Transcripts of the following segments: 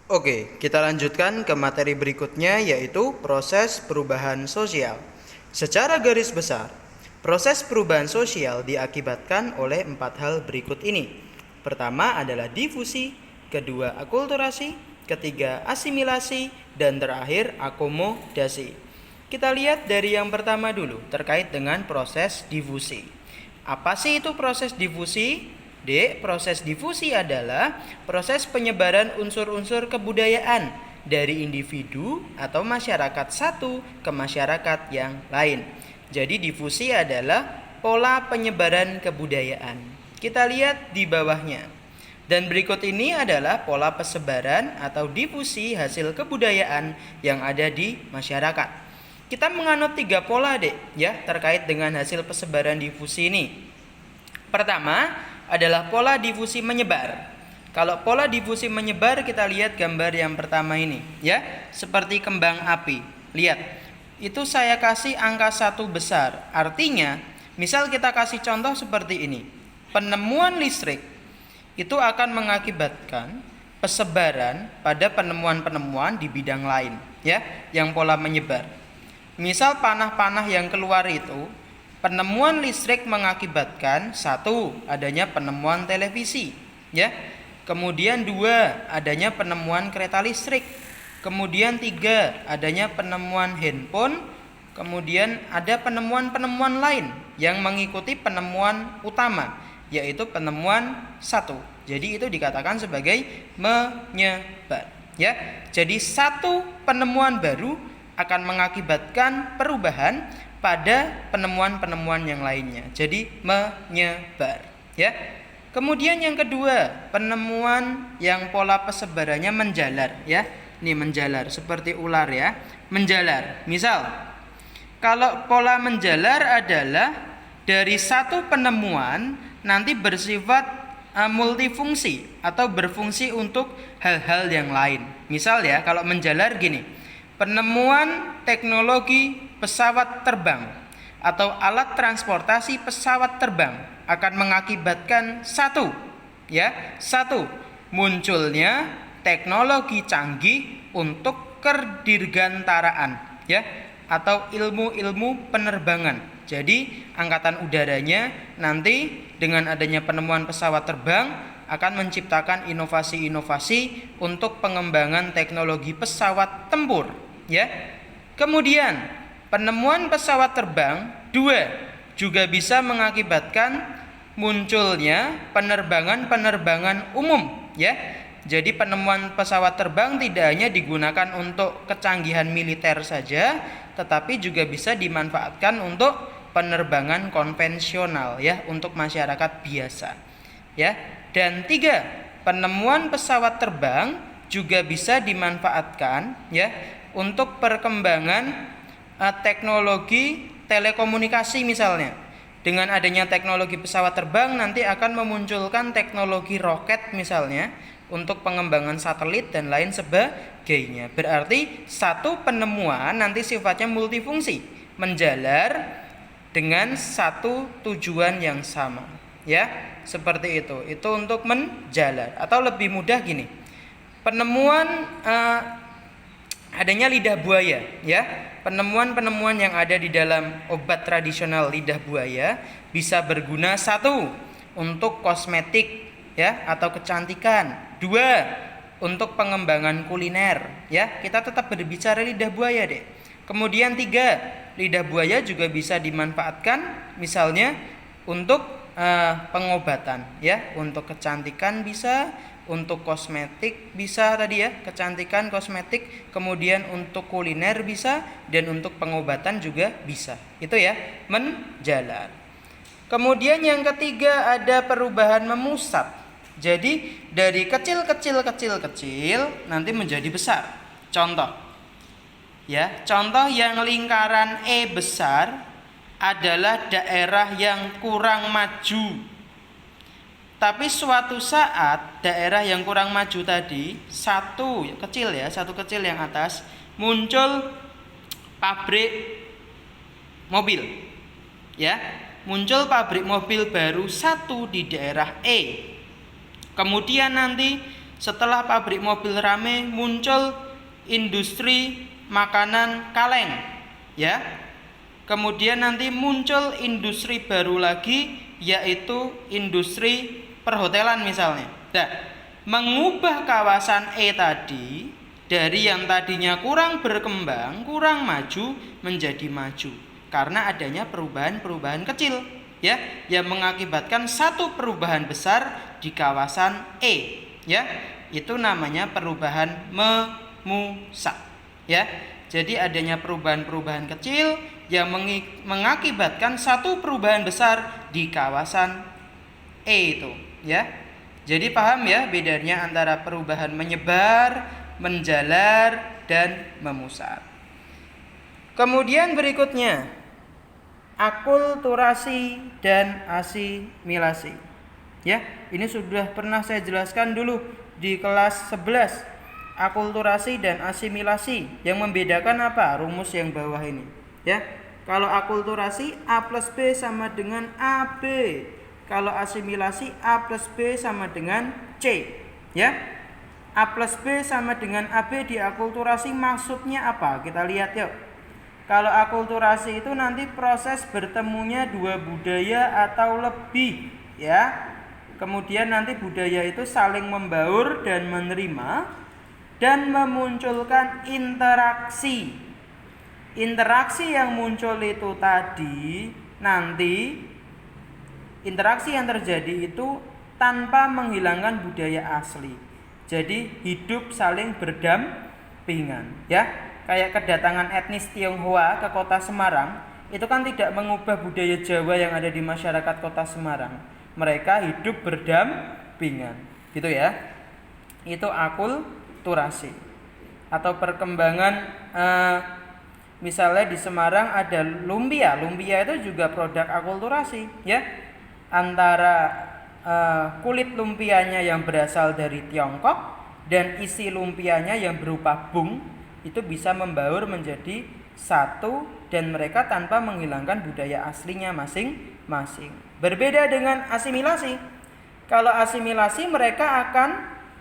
Oke, kita lanjutkan ke materi berikutnya, yaitu proses perubahan sosial. Secara garis besar, proses perubahan sosial diakibatkan oleh 4 hal berikut ini. Pertama adalah difusi, kedua akulturasi, ketiga asimilasi, dan terakhir akomodasi. Kita lihat dari yang pertama dulu, terkait dengan proses difusi. Apa sih itu proses difusi? Proses difusi adalah proses penyebaran unsur-unsur kebudayaan dari individu atau masyarakat satu ke masyarakat yang lain. Jadi difusi adalah pola penyebaran kebudayaan. Kita lihat di bawahnya. Dan berikut ini adalah pola persebaran atau difusi hasil kebudayaan yang ada di masyarakat. Kita menganut 3 pola, terkait dengan hasil persebaran difusi ini. Pertama adalah pola difusi menyebar. Kalau pola difusi menyebar, kita lihat gambar yang pertama ini, seperti kembang api. Lihat, itu saya kasih angka 1 besar. Artinya, misal kita kasih contoh seperti ini. Penemuan listrik itu akan mengakibatkan persebaran pada penemuan-penemuan di bidang lain, yang pola menyebar. Misal panah-panah yang keluar itu, penemuan listrik mengakibatkan 1, adanya penemuan televisi, Kemudian 2, adanya penemuan kereta listrik. Kemudian 3, adanya penemuan handphone. Kemudian ada penemuan-penemuan lain yang mengikuti penemuan utama, yaitu penemuan 1. Jadi itu dikatakan sebagai menyebar, Jadi 1 penemuan baru akan mengakibatkan perubahan pada penemuan-penemuan yang lainnya. Jadi menyebar, Kemudian yang kedua, penemuan yang pola persebarannya menjalar, Ini menjalar seperti ular, menjalar. Misal, kalau pola menjalar adalah dari 1 penemuan nanti bersifat multifungsi atau berfungsi untuk hal-hal yang lain. Misal kalau menjalar gini, penemuan teknologi pesawat terbang atau alat transportasi pesawat terbang akan mengakibatkan 1, munculnya teknologi canggih untuk kedirgantaraan, atau ilmu-ilmu penerbangan. Jadi angkatan udaranya nanti dengan adanya penemuan pesawat terbang akan menciptakan inovasi-inovasi untuk pengembangan teknologi pesawat tempur, Kemudian penemuan pesawat terbang 2 juga bisa mengakibatkan munculnya penerbangan umum, Jadi penemuan pesawat terbang tidak hanya digunakan untuk kecanggihan militer saja, tetapi juga bisa dimanfaatkan untuk penerbangan konvensional, untuk masyarakat biasa, Dan 3, penemuan pesawat terbang juga bisa dimanfaatkan, untuk perkembangan teknologi telekomunikasi misalnya. Dengan adanya teknologi pesawat terbang nanti akan memunculkan teknologi roket misalnya untuk pengembangan satelit dan lain sebagainya. Berarti 1 penemuan nanti sifatnya multifungsi, menjalar dengan 1 tujuan yang sama, seperti itu. Itu untuk menjalar. Atau lebih mudah gini, penemuan adanya lidah buaya, Penemuan-penemuan yang ada di dalam obat tradisional lidah buaya bisa berguna 1 untuk kosmetik, atau kecantikan. 2 untuk pengembangan kuliner, Kita tetap berbicara lidah buaya, Kemudian 3, lidah buaya juga bisa dimanfaatkan misalnya untuk pengobatan, Untuk kecantikan bisa, untuk kosmetik bisa tadi, kecantikan, kosmetik, kemudian untuk kuliner bisa, dan untuk pengobatan juga bisa. Itu menjalar. Kemudian yang ketiga ada perubahan memusat. Jadi dari kecil nanti menjadi besar. Contoh yang lingkaran E besar adalah daerah yang kurang maju. Tapi suatu saat daerah yang kurang maju tadi, satu kecil yang atas, muncul pabrik mobil, muncul pabrik mobil baru 1 di daerah E. Kemudian nanti setelah pabrik mobil rame muncul industri makanan kaleng, ya. Kemudian nanti muncul industri baru lagi, yaitu industri perhotelan misalnya. Nah, mengubah kawasan E tadi dari yang tadinya kurang berkembang, kurang maju menjadi maju karena adanya perubahan-perubahan kecil, ya, yang mengakibatkan satu perubahan besar di kawasan E, ya. Itu namanya perubahan memusak, ya. Jadi adanya perubahan-perubahan kecil yang mengakibatkan satu perubahan besar di kawasan E itu, ya. Jadi paham ya bedanya antara perubahan menyebar, menjalar, dan memusat. Kemudian berikutnya, akulturasi dan asimilasi. Ya, ini sudah pernah saya jelaskan dulu di kelas 11. Akulturasi dan asimilasi. Yang membedakan apa? Rumus yang bawah ini, ya. Kalau akulturasi A plus B sama dengan AB. Kalau asimilasi A plus B sama dengan C, ya. A plus B sama dengan AB di akulturasi maksudnya apa? Kita lihat yuk. Kalau akulturasi itu nanti proses bertemunya dua budaya atau lebih, ya. Kemudian nanti budaya itu saling membaur dan menerima dan memunculkan interaksi. Interaksi yang muncul itu tadi nanti interaksi yang terjadi itu tanpa menghilangkan budaya asli. Jadi hidup saling berdampingan, ya. Kayak kedatangan etnis Tionghoa ke kota Semarang, itu kan tidak mengubah budaya Jawa yang ada di masyarakat kota Semarang. Mereka hidup berdampingan, gitu ya. Itu akulturasi. Atau perkembangan misalnya di Semarang ada lumpia. Lumpia itu juga produk akulturasi, ya. Antara kulit lumpianya yang berasal dari Tiongkok dan isi lumpianya yang berupa bung itu bisa membaur menjadi satu dan mereka tanpa menghilangkan budaya aslinya masing-masing. Berbeda dengan asimilasi. Kalau asimilasi mereka akan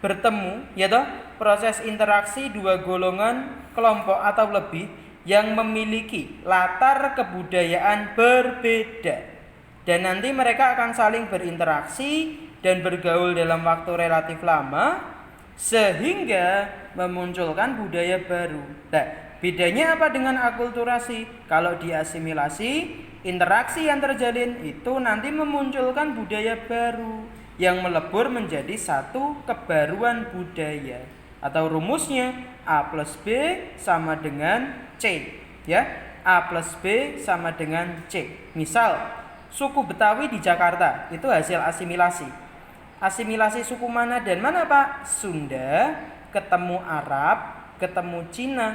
bertemu, yaitu proses interaksi dua golongan, kelompok atau lebih yang memiliki latar kebudayaan berbeda. Dan nanti mereka akan saling berinteraksi dan bergaul dalam waktu relatif lama sehingga memunculkan budaya baru. Nah, bedanya apa dengan akulturasi? Kalau di asimilasi, interaksi yang terjalin itu nanti memunculkan budaya baru yang melebur menjadi satu kebaruan budaya. Atau rumusnya A plus B sama dengan C, ya. A plus B sama dengan C. Misal suku Betawi di Jakarta itu hasil asimilasi. Asimilasi suku mana dan mana, Pak? Sunda ketemu Arab, ketemu Cina,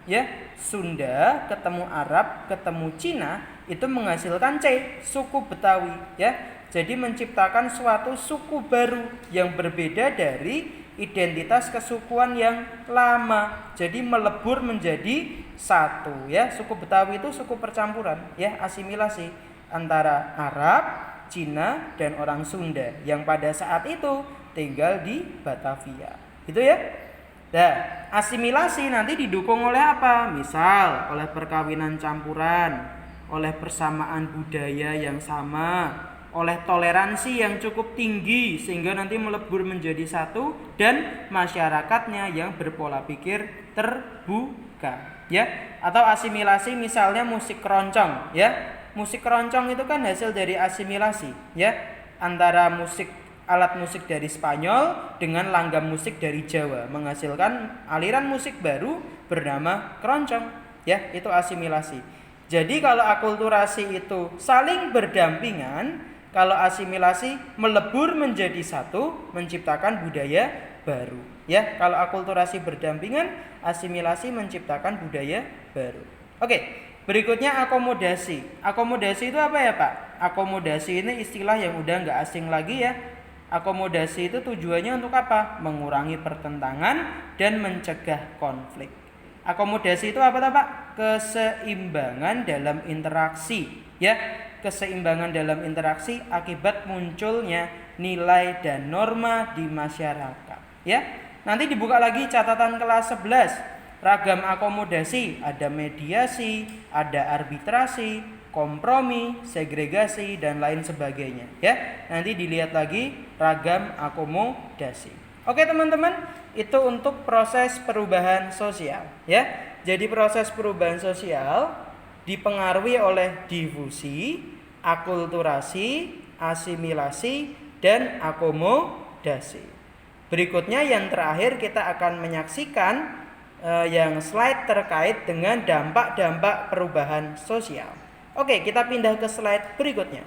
ya. Sunda ketemu Arab, ketemu Cina itu menghasilkan C, suku Betawi, ya. Jadi menciptakan suatu suku baru yang berbeda dari identitas kesukuan yang lama. Jadi melebur menjadi satu, ya. Suku Betawi itu suku percampuran, ya, asimilasi antara Arab, Cina, dan orang Sunda yang pada saat itu tinggal di Batavia. Itu ya. Nah, asimilasi nanti didukung oleh apa? Misal oleh perkawinan campuran, oleh persamaan budaya yang sama, oleh toleransi yang cukup tinggi sehingga nanti melebur menjadi satu dan masyarakatnya yang berpola pikir terbuka, ya. Atau asimilasi misalnya musik keroncong, ya. Musik keroncong itu kan hasil dari asimilasi, ya, antara alat musik dari Spanyol dengan langgam musik dari Jawa menghasilkan aliran musik baru bernama keroncong, ya. Itu asimilasi. Jadi kalau akulturasi itu saling berdampingan, kalau asimilasi melebur menjadi satu menciptakan budaya baru, ya. Kalau akulturasi berdampingan, asimilasi menciptakan budaya baru. Oke. Berikutnya akomodasi. Akomodasi itu apa ya, Pak? Akomodasi ini istilah yang udah nggak asing lagi, ya. Akomodasi itu tujuannya untuk apa? Mengurangi pertentangan dan mencegah konflik. Akomodasi itu apa, Pak? Keseimbangan dalam interaksi, ya. Keseimbangan dalam interaksi akibat munculnya nilai dan norma di masyarakat, ya. Nanti dibuka lagi catatan kelas 11. Ragam akomodasi, ada mediasi, ada arbitrasi, kompromi, segregasi, dan lain sebagainya, ya. Nanti dilihat lagi ragam akomodasi. Oke teman-teman, itu untuk proses perubahan sosial, ya. Jadi proses perubahan sosial dipengaruhi oleh difusi, akulturasi, asimilasi, dan akomodasi. Berikutnya yang terakhir kita akan menyaksikan yang slide terkait dengan dampak-dampak perubahan sosial. Oke, kita pindah ke slide berikutnya.